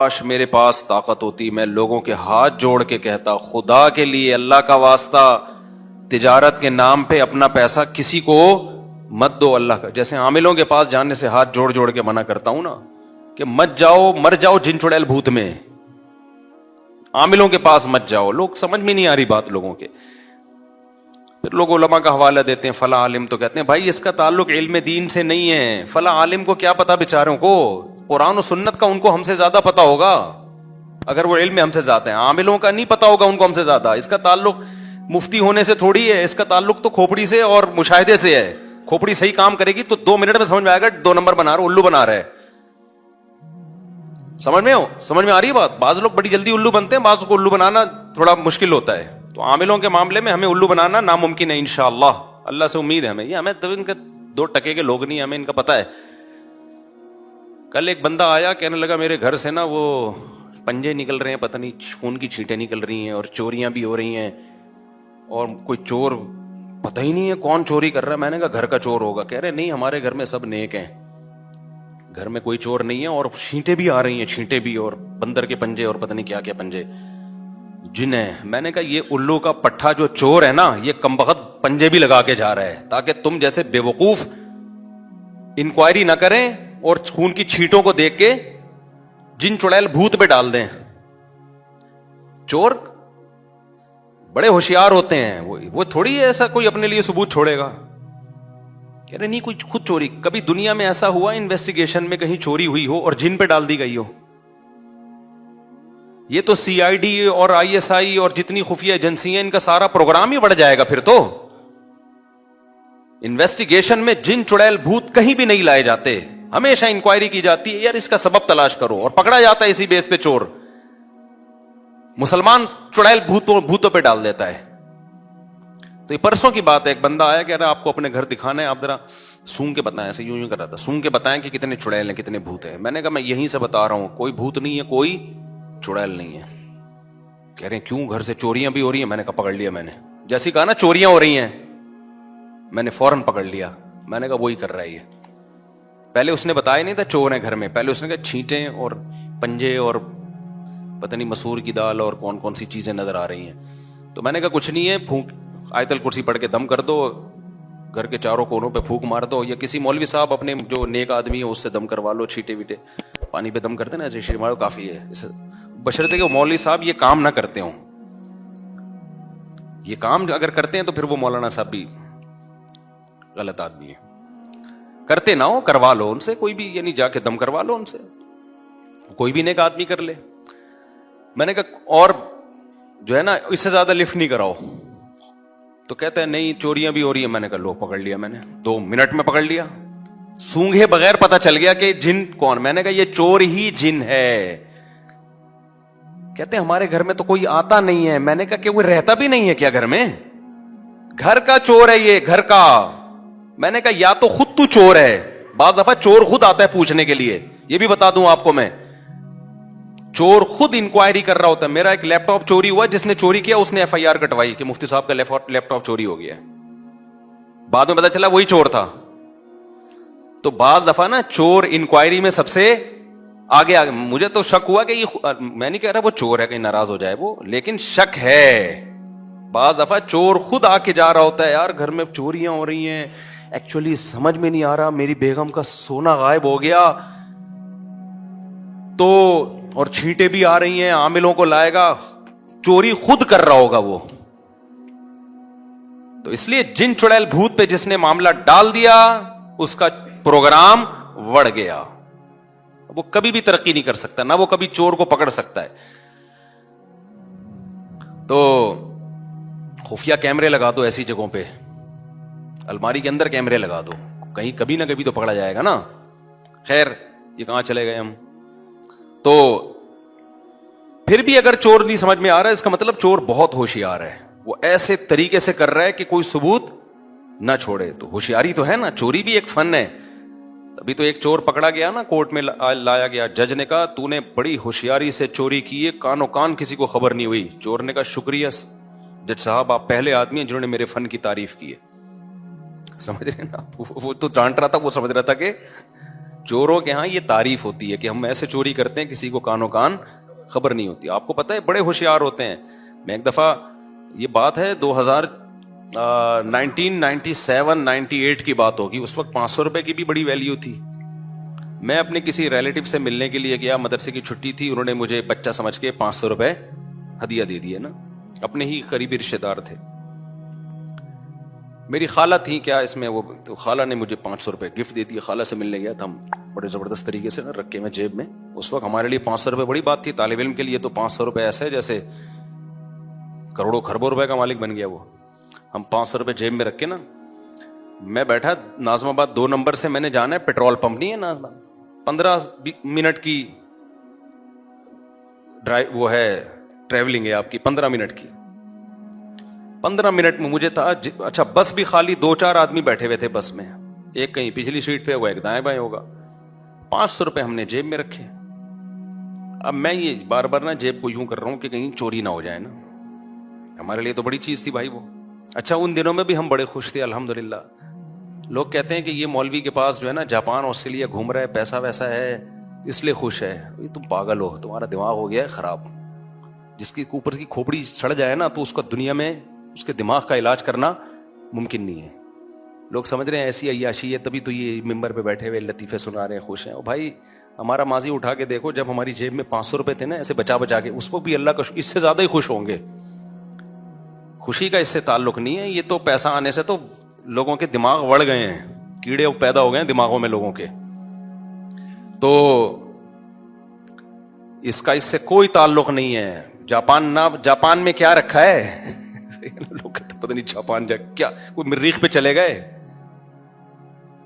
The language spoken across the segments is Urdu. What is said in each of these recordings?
کاش میرے پاس طاقت ہوتی، میں لوگوں کے ہاتھ جوڑ کے کہتا خدا کے لیے اللہ کا واسطہ تجارت کے نام پہ اپنا پیسہ کسی کو مت دو اللہ کا. جیسے عاملوں کے پاس جانے سے ہاتھ جوڑ جوڑ کے منع کرتا ہوں نا کہ مت جاؤ، مر جاؤ جن چڑیل بھوت میں، عاملوں کے پاس مت جاؤ. لوگ سمجھ میں نہیں آ رہی بات لوگوں کے. پھر لوگ علماء کا حوالہ دیتے ہیں، فلاں عالم تو کہتے ہیں بھائی اس کا تعلق علم دین سے نہیں ہے. فلاں عالم کو کیا پتا بیچاروں کو، قرآن و سنت کا ان کو ہم سے زیادہ پتا ہوگا اگر وہ علم میں ہم سے زیادہ ہیں. عاملوں کا نہیں پتا ہوگا ان کو ہم سے زیادہ. اس کا تعلق مفتی ہونے سے تھوڑی ہے، اس کا تعلق تو کھوپڑی سے اور مشاہدے سے ہے. کھوپڑی صحیح کام کرے گی تو 2 منٹ میں سمجھ میں آئے گا 2 نمبر بنا رہا الو بنا رہا ہے. سمجھ میں آ رہی ہے بات. بعض لوگ بڑی جلدی الو بنتے ہیں، بعض کو الو بنانا تھوڑا مشکل ہوتا ہے. تو عاملوں کے معاملے میں ہمیں الو بنانا ناممکن ہے انشاءاللہ. اللہ سے امید ہے ہمیں. یہ ہمیں تو ان کے 2 ٹکے کے لوگ نہیں، ہمیں ان کا پتہ ہے. کل ایک بندہ آیا کہنے لگا میرے گھر سے نا وہ پنجے نکل رہے ہیں، پتہ نہیں خون کی چھینٹیں نکل رہی ہیں اور چوریاں بھی ہو رہی ہیں اور کوئی چور پتہ ہی نہیں ہے کون چوری کر رہا ہے. میں نے کہا گھر کا چور ہوگا. کہہ رہے نہیں ہمارے گھر میں سب نیک ہیں، گھر میں کوئی چور نہیں ہے اور چھینٹیں بھی آ رہی ہیں، چھینٹیں بھی اور بندر کے پنجے اور پتہ نہیں کیا کیا پنجے جن ہیں. میں نے کہا یہ الو کا پٹھا جو چور ہے نا یہ کمبخت پنجے بھی لگا کے جا رہا ہے تاکہ تم جیسے بے وقوف انکوائری نہ کریں اور خون کی چھینٹوں کو دیکھ کے جن چڑیل بھوت پہ ڈال دیں. چور بڑے ہوشیار ہوتے ہیں، وہ تھوڑی ایسا کوئی اپنے لیے ثبوت چھوڑے گا. کہہ رہے نہیں کوئی خود چوری. کبھی دنیا میں ایسا ہوا انویسٹیگیشن میں کہیں چوری ہوئی ہو اور جن پہ ڈال دی گئی ہو؟ یہ تو سی آئی ڈی اور آئی ایس آئی اور جتنی خفیہ ایجنسی ہیں ان کا سارا پروگرام ہی بڑھ جائے گا. پھر تو انویسٹیگیشن میں جن چڑیل بھوت کہیں بھی نہیں لائے جاتے، ہمیشہ انکوائری کی جاتی ہے یار اس کا سبب تلاش کرو اور پکڑا جاتا ہے اسی بیس پہ چور. مسلمان چڑیل بھوتوں پہ ڈال دیتا ہے. تو یہ پرسوں کی بات ہے، ایک بندہ آیا کہہ رہا آپ کو اپنے گھر دکھانا ہے، آپ ذرا سونگ کے بتائیں. ایسے یوں کر رہا تھا، سونگ کے بتائیں کہ کتنے چڑیل ہیں کتنے بھوت ہیں. میں نے کہا میں یہیں سے بتا رہا ہوں کوئی بھوت نہیں ہے کوئی چڑیل نہیں ہے. کہہ رہے ہیں کیوں گھر سے چوریاں بھی ہو رہی ہیں؟ میں نے کہا پکڑ لیا. میں نے جیسے کہا نا چوریاں ہو رہی ہیں میں نے فوراً پکڑ لیا. میں نے کہا وہی کر رہا ہے یہ. پہلے اس نے بتایا نہیں تھا چور ہیں گھر میں، پہلے اس نے کہا چھینٹیں اور پنجے اور پتہ نہیں مسور کی دال اور کون کون سی چیزیں نظر آ رہی ہیں. تو میں نے کہا کچھ نہیں ہے، پھونک آیت الکرسی پڑھ کے دم کر دو، گھر کے چاروں کونوں پہ پھونک مار دو، یا کسی مولوی صاحب اپنے جو نیک آدمی ہے اس سے دم کروا لو، چھیٹے ویٹے پانی پہ دم کرتے نا ایسے مارو کافی ہے. بشرطے کہ مولوی صاحب یہ کام نہ کرتے ہوں. یہ کام اگر کرتے ہیں تو پھر وہ مولانا صاحب بھی غلط آدمی ہے. کرتے نہ ہو کروا لو ان سے کوئی بھی، یعنی جا کے دم کروا لو ان سے، کوئی بھی نیک آدمی کر لے. میں نے کہا اور جو ہے نا اس سے زیادہ لفٹ نہیں کراؤ. تو کہتا ہے نہیں چوریاں بھی ہو رہی ہیں. میں نے کہا لو پکڑ لیا. میں نے 2 منٹ میں پکڑ لیا. سونگے بغیر پتا چل گیا کہ جن کون. میں نے کہا یہ چور ہی جن ہے. کہتے ہیں ہمارے گھر میں تو کوئی آتا نہیں ہے. میں نے کہا کہ وہ رہتا بھی نہیں ہے کیا گھر میں؟ گھر کا چور ہے یہ، گھر کا. میں نے کہا یا تو خود تو چور ہے، بعض دفعہ چور خود آتا ہے پوچھنے کے لیے. یہ بھی بتا دوں آپ کو میں، چور خود انکوائری کر رہا ہوتا ہے. میرا ایک لیپ ٹاپ چوری ہوا، جس نے چوری کیا اس نے ایف آئی آر کٹوائی کہ مفتی صاحب کا لیپ ٹاپ چوری ہو گیا. بعد میں پتا چلا وہی چور تھا. تو بعض دفعہ نا چور انکوائری میں سب سے آگے. مجھے تو شک ہوا کہ یہ، میں نہیں کہہ رہا وہ چور ہے کہیں ناراض ہو جائے وہ، لیکن شک ہے. بعض دفعہ چور خود آ کے جا رہا ہوتا ہے یار گھر میں چوریاں ہو رہی ہیں، ایکچولی سمجھ میں نہیں آ رہا میری بیگم کا سونا غائب ہو گیا تو، اور چھینٹیں بھی آ رہی ہیں، عاملوں کو لائے گا. چوری خود کر رہا ہوگا وہ. تو اس لیے جن چڑیل بھوت پہ جس نے معاملہ ڈال دیا اس کا پروگرام وڑ گیا. وہ کبھی بھی ترقی نہیں کر سکتا، نہ وہ کبھی چور کو پکڑ سکتا ہے. تو خفیہ کیمرے لگا دو ایسی جگہوں پہ، الماری کے اندر کیمرے لگا دو، کہیں کبھی نہ کبھی تو پکڑا جائے گا نا. خیر یہ کہاں چلے گئے ہم. تو پھر بھی اگر چور نہیں سمجھ میں آ رہا ہے اس کا مطلب چور بہت ہوشیار ہے، وہ ایسے طریقے سے کر رہا ہے کہ کوئی ثبوت نہ چھوڑے. تو ہوشیاری تو ہے نا، چوری بھی ایک فن ہے. ابھی تو ایک چور پکڑا گیا نا، کورٹ میں لایا گیا، جج نے کہا تو نے بڑی ہوشیاری سے چوری کی ہے، کانوں کان کسی کو خبر نہیں ہوئی. چور نے کہا شکریہ جج صاحب، آپ پہلے آدمی ہیں جنہوں نے میرے فن کی تعریف کی ہے. سمجھ رہے نا، وہ تو ڈانٹ رہا تھا، وہ سمجھ رہا تھا کہ چوروں کے ہاں یہ تعریف ہوتی ہے کہ ہم ایسے چوری کرتے ہیں کسی کو کانوں کان خبر نہیں ہوتی. آپ کو پتہ ہے بڑے ہوشیار ہوتے ہیں. میں ایک دفعہ, یہ بات ہے 1997-98 کی بات ہوگی, اس وقت 500 روپے کی بھی بڑی ویلیو تھی. میں اپنے کسی ریلیٹو سے ملنے کے لیے گیا, مدرسے کی چھٹی تھی, انہوں نے مجھے بچہ سمجھ کے 500 روپے ہدیہ دے دیے نا, اپنے ہی قریبی رشتے دار تھے. میری خالہ تھی کیا اس میں, وہ تو خالہ نے مجھے 500 روپے گفٹ دے دیے. خالہ سے ملنے گیا تھا, ہم بڑے زبردست طریقے سے رکھے میں جیب میں. اس وقت ہمارے لیے 500 روپے بڑی بات تھی, طالب علم کے لیے تو 500 روپے ایسے ہے جیسے کروڑوں خربوں روپے کا مالک بن گیا وہ. ہم 500 روپے جیب میں رکھ کے نا, میں بیٹھا ناظم آباد 2 نمبر سے, میں نے جانا ہے پیٹرول پمپ نہیں ہے ناظم آباد, 15 منٹ کی ڈرائیو وہ ہے ٹریولنگ ہے آپ کی, 15 منٹ کی. 15 منٹ میں مجھے تھا اچھا بس بھی خالی, 2-4 آدمی بیٹھے ہوئے تھے بس میں, ایک کہیں پچھلی سیٹ پہ ہوگا, ایک دائیں بائیں ہوگا. 500 روپے ہم نے جیب میں رکھے. اب میں یہ بار بار نا جیب کو یوں کر رہا ہوں کہ کہیں چوری نہ ہو جائے نا, ہمارے لیے تو بڑی چیز تھی بھائی وہ. اچھا ان دنوں میں بھی ہم بڑے خوش تھے الحمدللہ. لوگ کہتے ہیں کہ یہ مولوی کے پاس جو ہے نا جاپان آسٹریلیا گھوم رہا ہے, پیسہ ویسا ہے اس لیے خوش ہے. تم پاگل ہو, تمہارا دماغ ہو گیا ہے خراب. جس کی اوپر کی کھوپڑی سڑ جائے نا تو اس کا دنیا میں اس کے دماغ کا علاج کرنا ممکن نہیں ہے. لوگ سمجھ رہے ہیں ایسی عیاشی ہے تبھی تو یہ ممبر پہ بیٹھے ہوئے لطیفے سنا رہے ہیں, خوش ہیں. بھائی ہمارا ماضی اٹھا کے دیکھو, جب ہماری جیب میں 500 روپے تھے نا ایسے بچا بچا کے, اس کو بھی اللہ کا اس سے زیادہ ہی خوش ہوں گے. خوشی کا اس سے تعلق نہیں ہے, یہ تو پیسہ آنے سے تو لوگوں کے دماغ وڑ گئے ہیں, کیڑے پیدا ہو گئے ہیں دماغوں میں لوگوں کے. تو اس کا اس سے کوئی تعلق نہیں ہے. جاپان میں کیا رکھا ہے لوگ کہتے پتہ نہیں جاپان کیا کوئی مریخ پہ چلے گئے.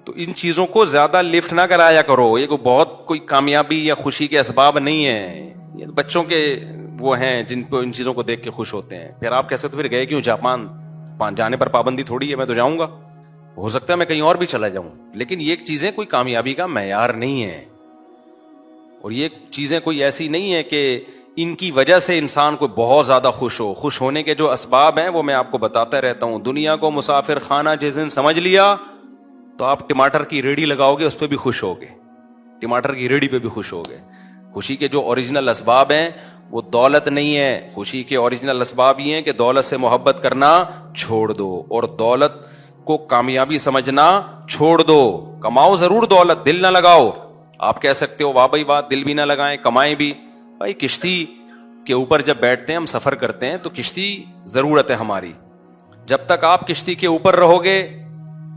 تو ان چیزوں کو زیادہ لفٹ نہ کرایا کرو, یہ بہت کوئی کامیابی یا خوشی کے اسباب نہیں ہے. یہ بچوں کے وہ ہیں جن کو ان چیزوں کو دیکھ کے خوش ہوتے ہیں. پھر آپ کیسے تو پھر گئے کیوں جاپان, جانے پر پابندی تھوڑی ہے, میں تو جاؤں گا, ہو سکتا ہے میں کہیں اور بھی چلا جاؤں, لیکن یہ چیزیں کوئی کامیابی کا معیار نہیں ہے. اور یہ چیزیں کوئی ایسی نہیں ہے کہ ان کی وجہ سے انسان کو بہت زیادہ خوش ہو. خوش ہونے کے جو اسباب ہیں وہ میں آپ کو بتاتا رہتا ہوں. دنیا کو مسافر خانہ جس دن سمجھ لیا تو آپ ٹماٹر کی ریڑھی لگاؤ گے اس پہ بھی خوش ہوگے, ٹماٹر کی ریڑھی پہ بھی خوش ہوگے. خوشی کے جو اوریجنل اسباب ہیں وہ دولت نہیں ہے. خوشی کے اوریجنل اسباب یہ ہیں کہ دولت سے محبت کرنا چھوڑ دو اور دولت کو کامیابی سمجھنا چھوڑ دو. کماؤ ضرور دولت, دل نہ لگاؤ. آپ کہہ سکتے ہو واہ بھائی بات, دل بھی نہ لگائیں کمائیں بھی. بھائی کشتی کے اوپر جب بیٹھتے ہیں ہم سفر کرتے ہیں تو کشتی ضرورت ہے ہماری. جب تک آپ کشتی کے اوپر رہو گے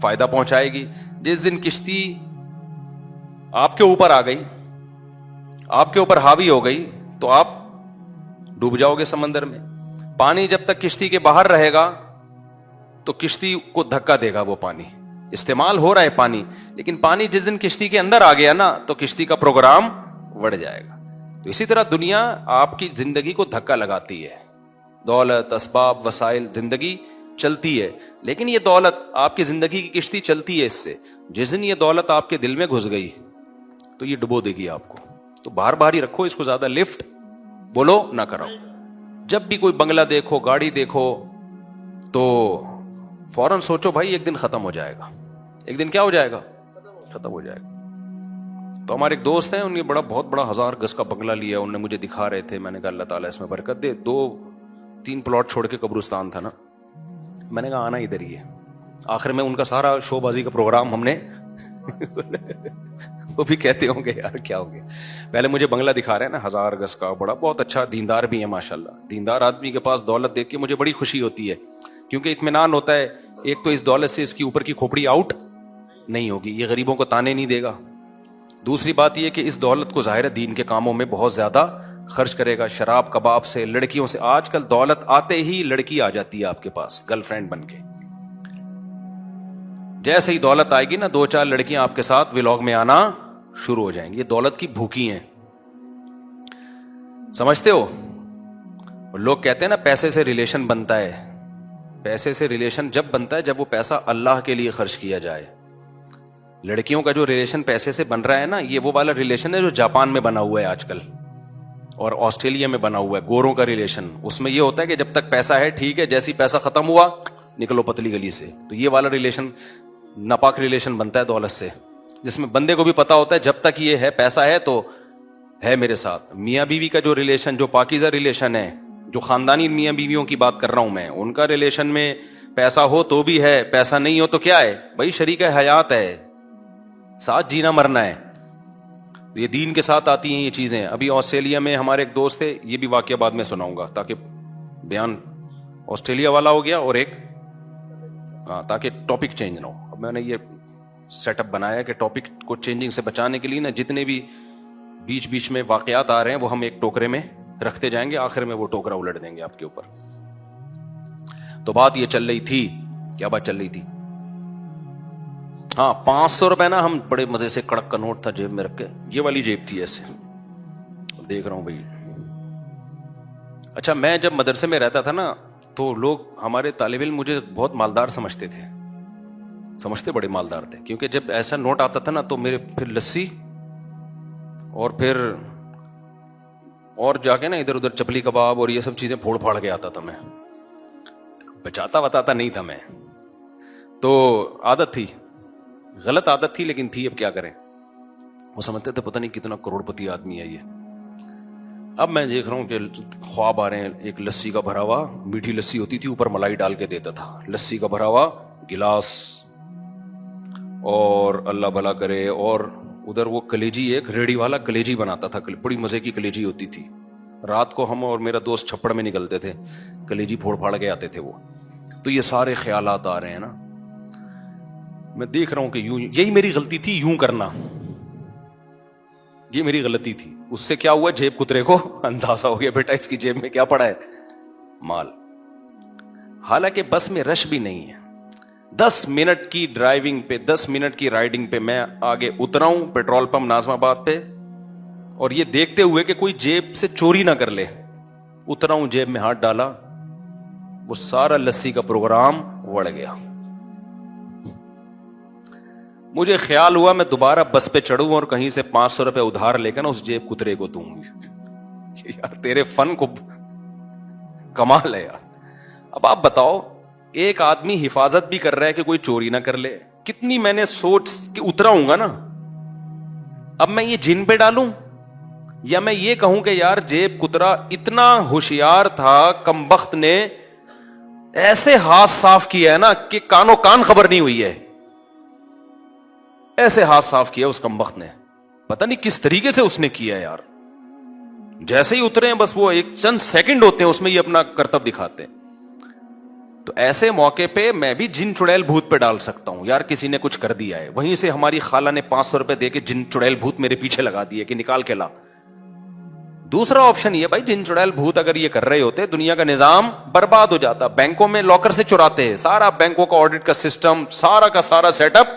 فائدہ پہنچائے گی. جس دن کشتی آپ کے اوپر آ گئی, آپ کے اوپر حاوی ہو گئی تو آپ ڈوب جاؤ گے سمندر میں. پانی جب تک کشتی کے باہر رہے گا تو کشتی کو دھکا دے گا. وہ پانی استعمال ہو رہا ہے پانی, لیکن پانی جس دن کشتی کے اندر آ گیا نا تو کشتی کا پروگرام بڑھ جائے گا. تو اسی طرح دنیا آپ کی زندگی کو دھکا لگاتی ہے. دولت, اسباب, وسائل, زندگی چلتی ہے, لیکن یہ دولت آپ کی زندگی کی کشتی چلتی ہے اس سے. جس دن یہ دولت آپ کے دل میں گھس گئی تو یہ ڈبو دے گی آپ کو. تو باہر باہر ہی رکھو اس کو, زیادہ لفٹ بولو نہ کراؤ. جب بھی کوئی بنگلہ دیکھو, گاڑی دیکھو تو فوراً سوچو بھائی ایک دن ختم ہو جائے گا. ایک دن کیا ہو جائے گا, ختم ہو جائے گا. تو ہمارے ایک دوست ہیں, ان نے بہت بڑا 1000 گز کا بنگلہ لیا, انہوں نے مجھے دکھا رہے تھے. میں نے کہا اللہ تعالیٰ اس میں برکت دے. 2-3 پلاٹ چھوڑ کے قبرستان تھا نا, میں نے کہا آنا ادھر ہی ہے. آخر میں ان کا سارا شو بازی کا پروگرام ہم نے وہ بھی کہتے ہوں گے یار کیا ہو گیا. پہلے مجھے بنگلہ دکھا رہے ہیں نا 1000 گز کا, بڑا بہت اچھا, دیندار بھی ہے ماشاءاللہ. دیندار آدمی کے پاس دولت دیکھ کے مجھے بڑی خوشی ہوتی ہے, کیونکہ اطمینان ہوتا ہے. ایک تو اس دولت سے اس کی اوپر کی کھوپڑی آؤٹ نہیں ہوگی, یہ غریبوں کو تانے نہیں دے گا. دوسری بات یہ کہ اس دولت کو ظاہر دین کے کاموں میں بہت زیادہ خرچ کرے گا, شراب کباب سے, لڑکیوں سے. آج کل دولت آتے ہی لڑکی آ جاتی ہے آپ کے پاس گرل فرینڈ بن کے. جیسے ہی دولت آئے گی نا 2-4 لڑکیاں آپ کے ساتھ ولاگ میں آنا شروع ہو جائیں گی. یہ دولت کی بھوکی ہیں, سمجھتے ہو. لوگ کہتے ہیں نا پیسے سے ریلیشن بنتا ہے. پیسے سے ریلیشن جب بنتا ہے جب وہ پیسہ اللہ کے لیے خرچ کیا جائے. لڑکیوں کا جو ریلیشن پیسے سے بن رہا ہے نا, یہ وہ والا ریلیشن ہے جو جاپان میں بنا ہوا ہے آج کل, اور آسٹریلیا میں بنا ہوا ہے, گوروں کا ریلیشن. اس میں یہ ہوتا ہے کہ جب تک پیسہ ہے ٹھیک ہے, جیسے ہی پیسہ ختم ہوا نکلو پتلی گلی سے. تو یہ والا ریلیشن ناپاک ریلیشن بنتا ہے دولت سے. جس میں بندے کو بھی پتا ہوتا ہے جب تک یہ ہے پیسہ ہے تو ہے میرے ساتھ. میاں بیوی کا جو ریلیشن, جو پاکیزہ ریلیشن ہے, جو خاندانی میاں بیویوں کی بات کر رہا ہوں میں, ان کا ریلیشن میں پیسہ ہو تو بھی ہے, پیسہ نہیں ہو تو کیا ہے بھائی, شریک حیات ہے, ساتھ جینا مرنا ہے. یہ دین کے ساتھ آتی ہیں یہ چیزیں. ابھی آسٹریلیا میں ہمارے ایک دوست تھے, یہ بھی واقعہ بعد میں سناؤں گا تاکہ بیان آسٹریلیا والا ہو گیا, اور ایک تاکہ ٹاپک چینج نہ ہو. اب میں نے یہ سیٹ اپ بنایا کہ ٹاپک کو چینجنگ سے بچانے کے لیے نا جتنے بھی بیچ بیچ میں واقعات آ رہے ہیں وہ ہم ایک ٹوکرے میں رکھتے جائیں گے, آخر میں وہ ٹوکرا الٹ دیں گے آپ کے اوپر. تو بات یہ چل رہی تھی, کیا بات چل رہی تھی؟ ہاں 500 روپے نا, ہم بڑے مزے سے کڑک کا نوٹ تھا جیب میں رکھ کے, یہ والی جیب تھی ایسے, دیکھ رہا ہوں بھائی. اچھا میں جب مدرسے میں رہتا تھا نا تو لوگ ہمارے طالب علم مجھے بہت مالدار سمجھتے تھے, سمجھتے بڑے مالدار تھے, کیونکہ جب ایسا نوٹ آتا تھا نا تو میرے پھر لسی اور پھر اور جا کے نا ادھر ادھر چپلی کباب اور یہ سب چیزیں پھوڑ پھاڑ کے آتا تھا. میں بچاتا بتاتا نہیں تھا میں, تو عادت تھی, غلط عادت تھی لیکن تھی, اب کیا کریں. وہ سمجھتے تھے پتہ نہیں کتنا کروڑ پتی آدمی ہے یہ. اب میں دیکھ رہا ہوں کہ خواب آ رہے ہیں, ایک لسی کا بھرا ہوا, میٹھی لسی ہوتی تھی, اوپر ملائی ڈال کے دیتا تھا, لسی کا بھرا ہوا گلاس, اور اللہ بھلا کرے, اور ادھر وہ کلیجی, ایک ریڑی والا کلیجی بناتا تھا, بڑی مزے کی کلیجی ہوتی تھی. رات کو ہم اور میرا دوست چھپڑ میں نکلتے تھے, کلیجی پھوڑ پھاڑ کے آتے تھے وہ. تو یہ سارے خیالات آ رہے ہیں نا, میں دیکھ رہا ہوں کہ یوں, یہی میری غلطی تھی, یوں کرنا, یہ میری غلطی تھی. اس سے کیا ہوا, جیب کترے کو اندازہ ہو گیا بیٹا اس کی جیب میں کیا پڑا ہے, مال. حالانکہ بس میں رش بھی نہیں ہے, 10 منٹ کی ڈرائیونگ پہ, 10 منٹ کی رائڈنگ پہ میں آگے اترا ہوں پیٹرول پمپ ناظم آباد پہ, اور یہ دیکھتے ہوئے کہ کوئی جیب سے چوری نہ کر لے, اترا ہوں, جیب میں ہاتھ ڈالا, وہ سارا لسی کا پروگرام وڑ گیا. مجھے خیال ہوا میں دوبارہ بس پہ چڑھوں اور کہیں سے 500 روپے ادھار لے کر نا اس جیب کترے کو دوں گی. یار تیرے فن کو کمال ہے یار. اب آپ بتاؤ, ایک آدمی حفاظت بھی کر رہا ہے کہ کوئی چوری نہ کر لے, کتنی میں نے سوچ کے اترا ہوں گا نا. اب میں یہ جن پہ ڈالوں یا میں یہ کہوں کہ یار جیب کترا اتنا ہوشیار تھا, کمبخت نے ایسے ہاتھ صاف کیا ہے نا کہ کانوں کان خبر نہیں ہوئی ہے, ایسے ہاتھ صاف کیا اس کمبخت نے, پتہ نہیں کس طریقے سے اس نے کیا یار. جیسے ہی اترے ہیں بس وہ ایک چند سیکنڈ ہوتے ہیں اس میں یہ اپنا کرتب دکھاتے ہیں. تو ایسے موقع پہ میں بھی جن چڑیل بھوت پہ ڈال سکتا ہوں, یار کسی نے کچھ کر دیا ہے, وہیں سے ہماری خالہ نے 500 روپے دے کے جن چڑیل بھوت میرے پیچھے لگا دیے کہ نکال کے لا. دوسرا آپشن یہ, بھائی جن چڑیل بھوت اگر یہ کر رہے ہوتے دنیا کا نظام برباد ہو جاتا. بینکوں میں لاکر سے چراتے ہیں, سارا بینکوں کا آڈٹ کا سسٹم, سارا کا سارا سیٹ اپ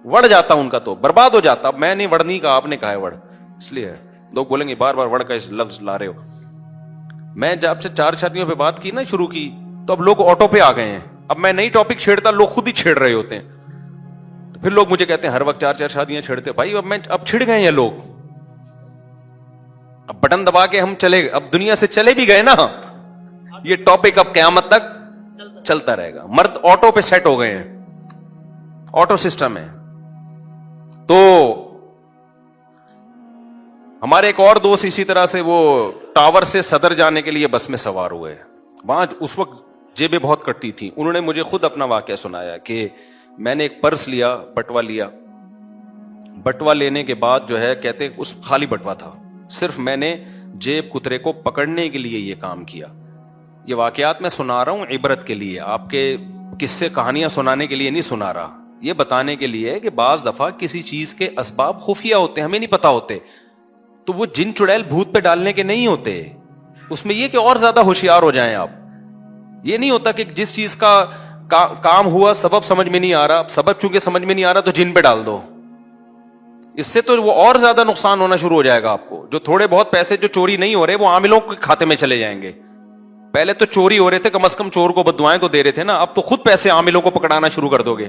وڑ جاتا, ان کا تو برباد ہو جاتا. اب میں نہیں وڑ نہیں کہا, آپ نے کہا ہے وڑ, اس لیے لوگ بولیں گے بار بار وڑ کا اس لفظ لا رہے ہو. میں جب سے 4 شادیوں پہ بات کی نا شروع کی تو اب لوگ آٹو پہ آ گئے ہیں. اب میں نئی ٹاپک چھیڑتا, لوگ خود ہی چھیڑ رہے ہوتے ہیں. تو پھر لوگ مجھے کہتے ہیں ہر وقت 4 شادیاں چھیڑتے. بھائی اب چھڑ گئے ہیں لوگ, اب بٹن دبا کے ہم چلے, اب دنیا سے چلے بھی گئے نا, یہ ٹاپک اب قیامت تک چلتا رہے گا. مرد آٹو پہ سیٹ ہو گئے ہیں, آٹو سسٹم ہے. تو ہمارے ایک اور دوست اسی طرح سے وہ ٹاور سے صدر جانے کے لیے بس میں سوار ہوئے. وہاں اس وقت جیبیں بہت کٹتی تھی. انہوں نے مجھے خود اپنا واقعہ سنایا کہ میں نے ایک پرس لیا, بٹوا لیا, بٹوا لینے کے بعد جو ہے کہتے اس خالی بٹوا تھا, صرف میں نے جیب کترے کو پکڑنے کے لیے یہ کام کیا. یہ واقعات میں سنا رہا ہوں عبرت کے لیے, آپ کے قصے کہانیاں سنانے کے لیے نہیں سنا رہا. یہ بتانے کے لیے کہ بعض دفعہ کسی چیز کے اسباب خفیہ ہوتے, ہمیں نہیں پتا ہوتے, تو وہ جن چڑیل بھوت پہ ڈالنے کے نہیں ہوتے. اس میں یہ کہ اور زیادہ ہوشیار ہو جائیں آپ. یہ نہیں ہوتا کہ جس چیز کا کام ہوا سبب سمجھ میں نہیں آ رہا, سبب چونکہ سمجھ میں نہیں آ رہا تو جن پہ ڈال دو. اس سے تو وہ اور زیادہ نقصان ہونا شروع ہو جائے گا آپ کو. جو تھوڑے بہت پیسے جو چوری نہیں ہو رہے وہ عاملوں کے کھاتے میں چلے جائیں گے. پہلے تو چوری ہو رہے تھے, کم از کم چور کو بددعائیں تو دے رہے تھے نا, اب تو خود پیسے عاملوں کو پکڑانا شروع کر دو گے.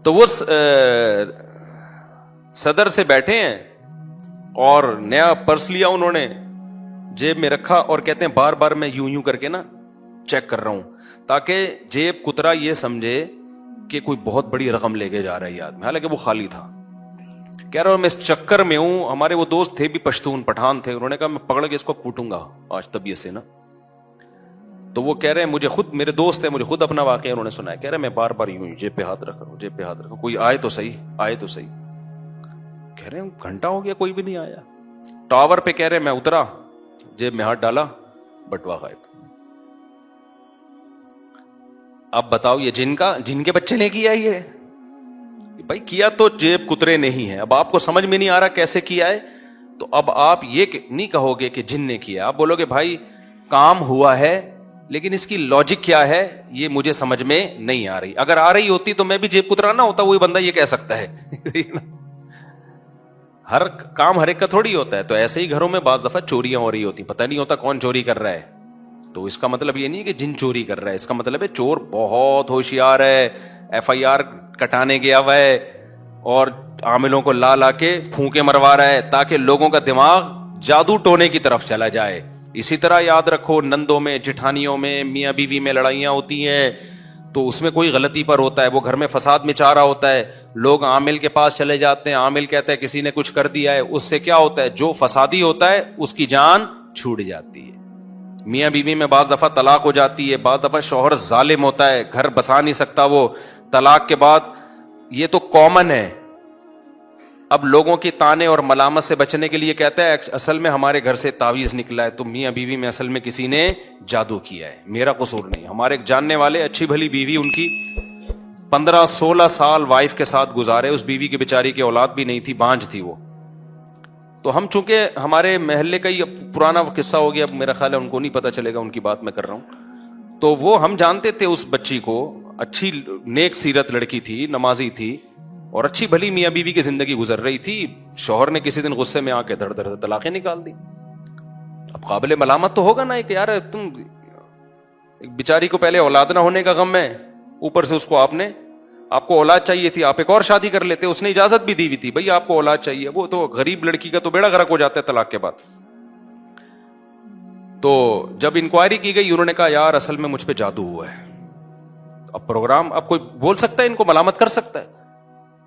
تو وہ صدر سے بیٹھے ہیں اور نیا پرس لیا انہوں نے, جیب میں رکھا اور کہتے ہیں بار بار میں یوں کر کے نا چیک کر رہا ہوں تاکہ جیب کترا یہ سمجھے کہ کوئی بہت بڑی رقم لے کے جا رہا ہے یہ آدمی, حالانکہ وہ خالی تھا. کہہ رہا ہوں میں اس چکر میں ہوں, ہمارے وہ دوست تھے بھی پشتون پٹھان تھے, انہوں نے کہا میں پکڑ کے اس کو کوٹوں گا آج طبیعت سے نا. تو وہ کہہ رہے ہیں مجھے خود, میرے دوست ہیں, مجھے خود اپنا واقعہ انہوں نے سنایا. کہہ رہے میں بار بار یوں جیب پہ ہاتھ رکھ رہا ہوں, جیب پہ ہاتھ رکھ, کوئی آئے تو صحیح, آئے تو صحیح. کہہ رہے ہیں گھنٹہ ہو گیا کوئی بھی نہیں آیا. ٹاور پہ کہہ رہے میں اترا, جیب میں ہاتھ ڈالا, بٹوا غائب. اب بتاؤ یہ جن کے بچے نے کیا یہ بھائی, کیا تو جیب کترے نہیں ہے. اب آپ کو سمجھ میں نہیں آ رہا کیسے کیا ہے, تو اب آپ یہ نہیں کہو گے کہ جن نے کیا, آپ بولو گے بھائی کام ہوا ہے لیکن اس کی لاجک کیا ہے یہ مجھے سمجھ میں نہیں آ رہی. اگر آ رہی ہوتی تو میں بھی جیب کترانا ہوتا, وہی بندہ یہ کہہ سکتا ہے. ہر کام ہر ایک کا تھوڑی ہوتا ہے. تو ایسے ہی گھروں میں بعض دفعہ چوریاں ہو رہی ہوتی, پتہ نہیں ہوتا کون چوری کر رہا ہے. تو اس کا مطلب یہ نہیں کہ جن چوری کر رہا ہے, اس کا مطلب ہے چور بہت ہوشیار ہے, FIR کٹانے گیا ہوا ہے اور عاملوں کو لا کے پھونکے مروا رہا ہے تاکہ لوگوں کا دماغ جادو ٹونے کی طرف چلا جائے. اسی طرح یاد رکھو نندوں میں, جٹھانیوں میں, میاں بیوی میں لڑائیاں ہوتی ہیں تو اس میں کوئی غلطی پر ہوتا ہے, وہ گھر میں فساد مچا رہا ہوتا ہے, لوگ عامل کے پاس چلے جاتے ہیں, عامل کہتا ہے کسی نے کچھ کر دیا ہے, اس سے کیا ہوتا ہے جو فسادی ہوتا ہے اس کی جان چھوٹ جاتی ہے. میاں بیوی میں بعض دفعہ طلاق ہو جاتی ہے, بعض دفعہ شوہر ظالم ہوتا ہے, گھر بسا نہیں سکتا وہ طلاق کے بعد, یہ تو کامن ہے. اب لوگوں کی تانے اور ملامت سے بچنے کے لیے کہتا ہے اصل میں ہمارے گھر سے تعویذ نکلا ہے, تو میاں بیوی میں اصل میں کسی نے جادو کیا ہے, میرا قصور نہیں. ہمارے ایک جاننے والے اچھی بھلی بیوی, ان کی 15-16 سال وائف کے ساتھ گزارے, اس بیوی کی بیچاری کی اولاد بھی نہیں تھی, بانجھ تھی وہ. تو ہم چونکہ ہمارے محلے کا ہی پرانا قصہ ہو گیا, اب میرا خیال ہے ان کو نہیں پتا چلے گا, ان کی بات میں کر رہا ہوں. تو وہ ہم جانتے تھے اس بچی کو, اچھی نیک سیرت لڑکی تھی, نمازی تھی اور اچھی بھلی میاں بیوی کی زندگی گزر رہی تھی. شوہر نے کسی دن غصے میں آ کے دھڑ دھڑ طلاقیں نکال دی. اب قابل ملامت تو ہوگا نا کہ یار تم بیچاری کو پہلے اولاد نہ ہونے کا غم ہے, اوپر سے اس کو آپ کو اولاد چاہیے تھی, آپ ایک اور شادی کر لیتے, اس نے اجازت بھی دی ہوئی تھی بھائی آپ کو اولاد چاہیے. وہ تو غریب لڑکی کا تو بیڑا غرق ہو جاتا ہے طلاق کے بعد. تو جب انکوائری کی گئی انہوں نے کہا یار اصل میں مجھ پہ جادو ہوا ہے. اب پروگرام, اب کوئی بول سکتا ہے ان کو ملامت کر سکتا ہے,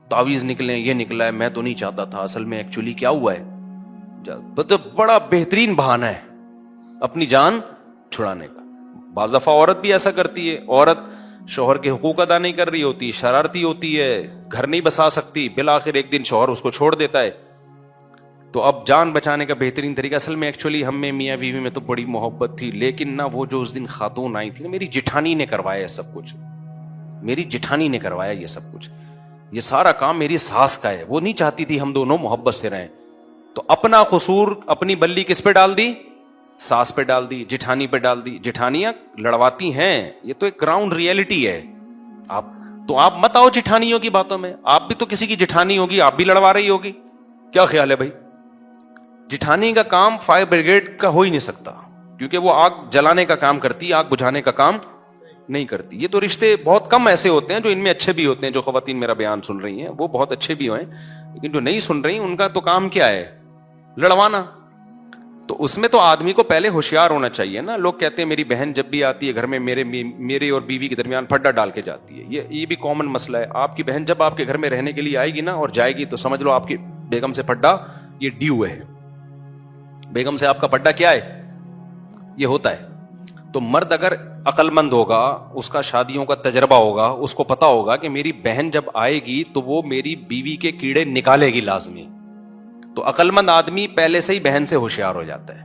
تعویذ نکلے, یہ نکلا ہے, میں تو نہیں چاہتا تھا, اصل میں ایکچولی کیا ہوا ہے. بڑا بہترین بہانہ ہے اپنی جان چھڑانے کا. بعض دفعہ عورت بھی ایسا کرتی ہے, عورت شوہر کے حقوق ادا نہیں کر رہی ہوتی, شرارتی ہوتی ہے, گھر نہیں بسا سکتی, بالآخر ایک دن شوہر اس کو چھوڑ دیتا ہے. تو اب جان بچانے کا بہترین طریقہ, اصل میں ایکچولی ہم میں میاں بیوی میں تو بڑی محبت تھی, لیکن نہ وہ جو اس دن خاتون آئی تھی نا, میری جٹھانی نے کروایا سب کچھ, میری جٹھانی نے کروایا یہ سب کچھ, یہ سارا کام میری ساس کا ہے, وہ نہیں چاہتی تھی ہم دونوں محبت سے رہیں. تو اپنا قصور, اپنی بلی کس پہ ڈال دی, ساس پہ ڈال دی, جٹھانی پہ ڈال دی. جٹھانیاں لڑواتی ہیں, یہ تو ایک گراؤنڈ ریئلٹی ہے. آپ مت آؤ جٹھانیوں کی باتوں میں, آپ بھی تو کسی کی جٹھانی ہوگی, آپ بھی لڑوا رہی ہوگی. کیا خیال ہے بھائی؟ جٹھانی کا کام فائر بریگیڈ کا ہو ہی نہیں سکتا, کیونکہ وہ آگ جلانے کا کام کرتی, آگ بجھانے کا کام نہیں کرتی. یہ تو رشتے بہت کم ایسے ہوتے ہیں جو ان میں اچھے بھی ہوتے ہیں. جو خواتین میرا بیان سن رہی ہیں وہ بہت اچھے بھی ہوئے, لیکن جو نہیں سن رہی ان کا تو کام کیا ہے, لڑوانا. تو اس میں تو آدمی کو پہلے ہوشیار ہونا چاہیے نا. لوگ کہتے ہیں میری بہن جب بھی آتی ہے گھر میں میرے اور بیوی کے درمیان پھڈا ڈال کے جاتی ہے. یہ بھی کامن مسئلہ ہے. آپ کی بہن جب آپ کے گھر میں رہنے کے لیے آئے گی نا اور جائے گی, تو سمجھ لو آپ کی بیگم سے پھڈا یہ ڈیو ہے. بیگم سے آپ کا پھڈا کیا ہے, یہ ہوتا ہے. تو مرد اگر عقل مند ہوگا, اس کا شادیوں کا تجربہ ہوگا, اس کو پتا ہوگا کہ میری بہن جب آئے گی تو وہ میری بیوی کے کیڑے نکالے گی لازمی. تو عقل مند آدمی پہلے سے ہی بہن سے ہوشیار ہو جاتا ہے.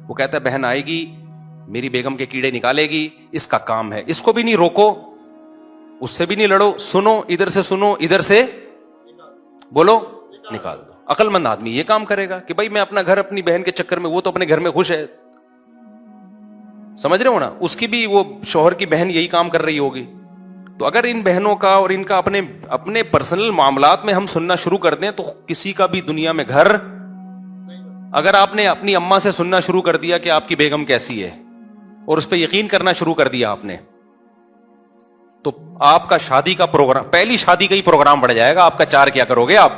وہ کہتا ہے بہن آئے گی, میری بیگم کے کیڑے نکالے گی, اس کا کام ہے. اس کو بھی نہیں روکو, اس سے بھی نہیں لڑو, سنو ادھر سے, سنو ادھر سے, بولو نکال دو. عقل مند آدمی یہ کام کرے گا کہ بھائی میں اپنا گھر اپنی بہن کے چکر میں, وہ تو اپنے گھر میں خوش ہے, سمجھ رہے ہو نا, اس کی بھی وہ شوہر کی بہن یہی کام کر رہی ہوگی. تو اگر ان بہنوں کا اور ان کا اپنے پرسنل معاملات میں ہم سننا شروع کر دیں تو کسی کا بھی دنیا میں گھر, اگر آپ نے اپنی اماں سے سننا شروع کر دیا کہ آپ کی بیگم کیسی ہے اور اس پہ یقین کرنا شروع کر دیا آپ نے, تو آپ کا شادی کا پروگرام, پہلی شادی کا ہی پروگرام بڑھ جائے گا آپ کا. 4 کیا کرو گے آپ؟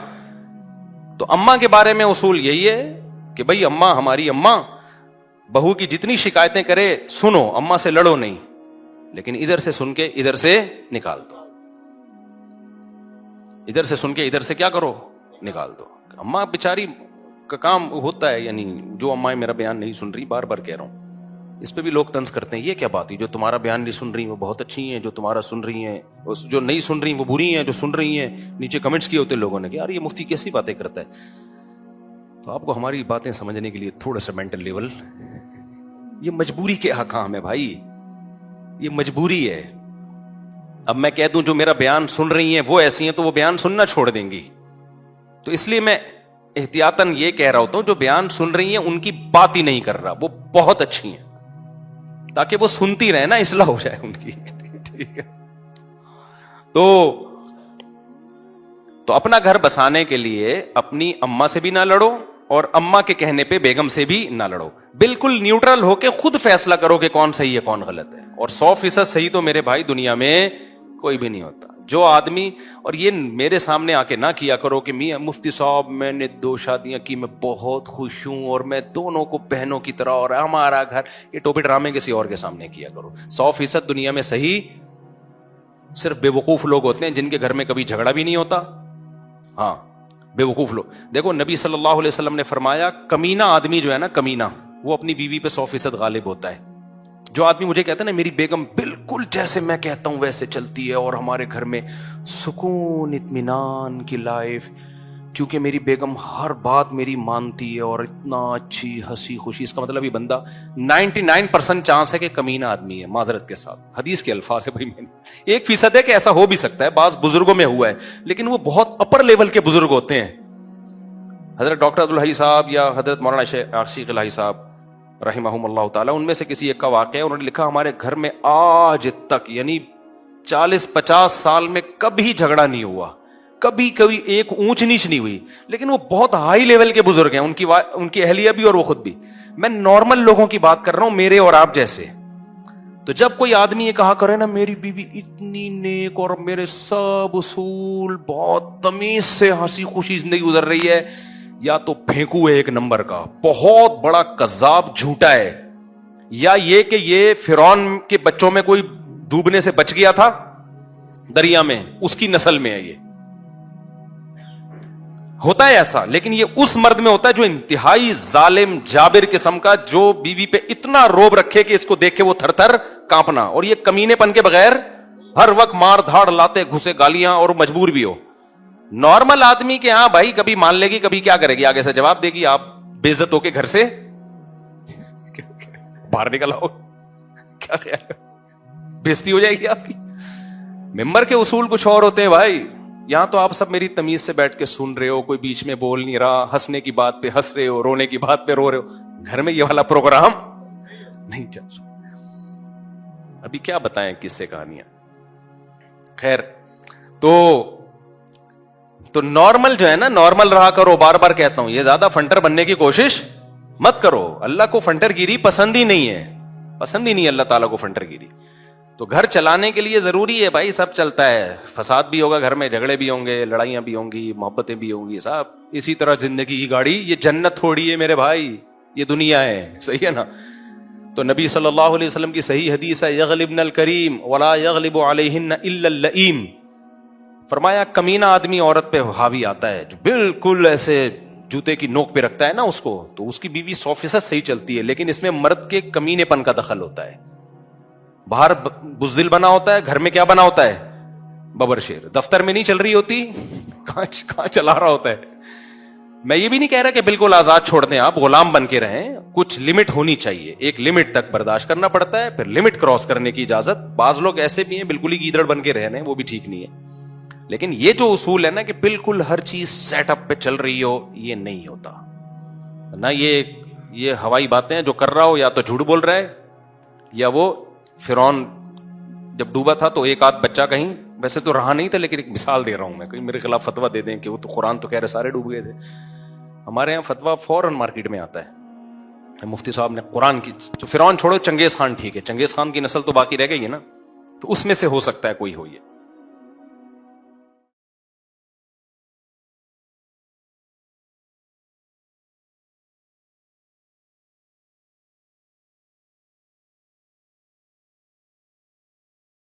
تو اماں کے بارے میں اصول یہی ہے کہ بھائی اماں, ہماری اماں بہو کی جتنی شکایتیں کرے سنو, اماں سے لڑو نہیں, لیکن ادھر سے سن کے ادھر سے نکال دو. ادھر سے سن کے ادھر سے کیا کرو, نکال دو. اماں بیچاری کا کام ہوتا ہے, یعنی جو اماں میرا بیان نہیں سن رہی, بار بار کہہ رہا ہوں, اس پہ بھی لوگ طنز کرتے ہیں, یہ کیا بات ہے, جو تمہارا بیان نہیں سن رہی وہ بہت اچھی ہیں, جو تمہارا سن رہی ہیں, جو نہیں سن رہی وہ بری ہیں, جو سن رہی ہیں. نیچے کمنٹس کیے ہوتے لوگوں نے کہ یار یہ مفتی کیسی باتیں کرتا ہے. تو آپ کو ہماری باتیں سمجھنے کے لیے تھوڑا سا مینٹل لیول, یہ مجبوری کے احکام ہے بھائی, یہ مجبوری ہے. اب میں کہہ دوں جو میرا بیان سن رہی ہیں وہ ایسی ہیں, تو وہ بیان سننا چھوڑ دیں گی. تو اس لیے میں احتیاطاً یہ کہہ رہا ہوتا ہوں جو بیان سن رہی ہیں ان کی بات ہی نہیں کر رہا, وہ بہت اچھی ہیں, تاکہ وہ سنتی رہے نا, اصلاح ہو جائے ان کی. ٹھیک ہے, تو اپنا گھر بسانے کے لیے اپنی اماں سے بھی نہ لڑو, اور اماں کے کہنے پہ بیگم سے بھی نہ لڑو. بالکل نیوٹرل ہو کے خود فیصلہ کرو کہ کون صحیح ہے کون غلط ہے. اور 100% صحیح تو میرے بھائی دنیا میں کوئی بھی نہیں ہوتا. جو آدمی, اور یہ میرے سامنے آ کے نہ کیا کرو کہ میاں مفتی صاحب میں نے 2 شادیاں کی, میں بہت خوش ہوں, اور میں دونوں کو بہنوں کی طرح, اور ہمارا گھر, یہ ٹوپی ڈرامے کسی اور کے سامنے کیا کرو. 100% دنیا میں صحیح صرف بے وقوف لوگ ہوتے ہیں جن کے گھر میں کبھی جھگڑا بھی نہیں ہوتا. ہاں, بے وقوف لوگ. دیکھو نبی صلی اللہ علیہ وسلم نے فرمایا کمینہ آدمی جو ہے نا, کمینہ, وہ اپنی بیوی پہ 100% غالب ہوتا ہے. جو آدمی مجھے کہتا ہے نا میری بیگم بالکل جیسے میں کہتا ہوں ویسے چلتی ہے, اور ہمارے گھر میں سکون اطمینان کی لائف, کیونکہ میری بیگم ہر بات میری مانتی ہے, اور اتنا اچھی ہنسی خوشی, اس کا مطلب یہ بندہ 99% چانس ہے کہ کمینہ آدمی ہے. معذرت کے ساتھ حدیث کے الفاظ ہے بھائی, میں 1% ہے کہ ایسا ہو بھی سکتا ہے, بعض بزرگوں میں ہوا ہے, لیکن وہ بہت اپر لیول کے بزرگ ہوتے ہیں. حضرت ڈاکٹر عبدالحی صاحب یا حضرت مولانا عاشق الہی صاحب رحمہم اللہ تعالیٰ, ان میں سے کسی ایک کا واقعہ ہے. انہوں نے لکھا ہمارے گھر میں آج تک, یعنی 40-50 سال میں کبھی جھگڑا نہیں ہوا, کبھی ایک اونچ نیچ نہیں ہوئی, لیکن وہ بہت ہائی لیول کے بزرگ ہیں, ان کی اہلیہ بھی اور وہ خود بھی. میں نارمل لوگوں کی بات کر رہا ہوں, میرے اور آپ جیسے. تو جب کوئی آدمی یہ کہا کرے نا میری بیوی اتنی نیک اور میرے سب اصول, بہت تمیز سے ہنسی خوشی زندگی گزر رہی ہے, یا تو پھینکو ہے ایک نمبر کا, بہت بڑا کذاب جھوٹا ہے, یا یہ کہ یہ فرعون کے بچوں میں کوئی ڈوبنے سے بچ گیا تھا دریا میں, اس کی نسل میں ہے. یہ ہوتا ہے ایسا, لیکن یہ اس مرد میں ہوتا ہے جو انتہائی ظالم جابر قسم کا, جو بیوی پہ اتنا روب رکھے کہ اس کو دیکھ کے وہ تھر تھر کانپنا, اور یہ کمینے پن کے بغیر ہر وقت مار دھاڑ لاتے گھسے گالیاں, اور مجبور بھی ہو. نارمل آدمی کے ہاں بھائی کبھی مان لے گی, کبھی کیا کرے گی, آگے سے جواب دے گی, آپ بے عزت ہو کے گھر سے باہر نکل آؤ, کیا خیال ہے, بےزتی ہو جائے گی آپ کی. ممبر کے اصول کچھ اور ہوتے ہیں بھائی. یہاں تو آپ سب میری تمیز سے بیٹھ کے سن رہے ہو, کوئی بیچ میں بول نہیں رہا, ہنسنے کی بات پہ ہنس رہے ہو, رونے کی بات پہ رو رہے ہو. گھر میں یہ والا پروگرام نہیں چل رہا. ابھی کیا بتائیں کس سے کہانیاں. خیر, تو نارمل جو ہے نا, نارمل رہا کرو. بار بار کہتا ہوں, یہ زیادہ فنٹر بننے کی کوشش مت کرو. اللہ کو فنٹر گیری پسند ہی نہیں ہے, پسند ہی نہیں اللہ تعالیٰ کو فنٹر گیری. تو گھر چلانے کے لیے ضروری ہے بھائی, سب چلتا ہے, فساد بھی ہوگا گھر میں, جھگڑے بھی ہوں گے, لڑائیاں بھی ہوں گی, محبتیں بھی ہوں گی, صاحب اسی طرح زندگی کی گاڑی. یہ جنت تھوڑی ہے میرے بھائی, یہ دنیا ہے, صحیح ہے نا. تو نبی صلی اللہ علیہ وسلم کی صحیح حدیث ہے, یغلبن الکریم ولا یغلب علیہن الا اللئیم. فرمایا کمینہ آدمی عورت پہ حاوی آتا ہے, جو بالکل ایسے جوتے کی نوک پہ رکھتا ہے نا اس کو, تو اس کی بیوی 100% صحیح چلتی ہے, لیکن اس میں مرد کے کمینے پن کا دخل ہوتا ہے. باہر بزدل بنا ہوتا ہے, گھر میں کیا بنا ہوتا ہے, ببر شیر. دفتر میں نہیں چل رہی ہوتی, کہاں چلا رہا ہوتا ہے. میں یہ بھی نہیں کہہ رہا کہ بالکل آزاد چھوڑ دیں, آپ غلام بن کے رہیں, کچھ لمٹ ہونی چاہیے. ایک لمٹ تک برداشت کرنا پڑتا ہے, پھر لمٹ کراس کرنے کی اجازت. بعض لوگ ایسے بھی ہیں بالکل ہی گیدڑ بن کے رہنے, وہ بھی ٹھیک نہیں ہے. لیکن یہ جو اصول ہے نا کہ بالکل ہر چیز سیٹ اپ پہ چل رہی ہو, یہ نہیں ہوتا نا. یہ ہوائی باتیں جو کر رہا ہو, یا تو جھوٹ بول رہا ہے, یا وہ فرعون جب ڈوبا تھا تو ایک آدھ بچہ کہیں, ویسے تو رہا نہیں تھا, لیکن ایک مثال دے رہا ہوں میں, کہیں میرے خلاف فتویٰ دے دیں کہ وہ تو قرآن تو کہہ رہے سارے ڈوب گئے تھے. ہمارے یہاں فتویٰ فوراً مارکیٹ میں آتا ہے, مفتی صاحب نے قرآن کی, تو فرعون چھوڑو, چنگیز خان ٹھیک ہے, چنگیز خان کی نسل تو باقی رہ گئی ہے نا, تو اس میں سے ہو سکتا ہے کوئی ہو. یہ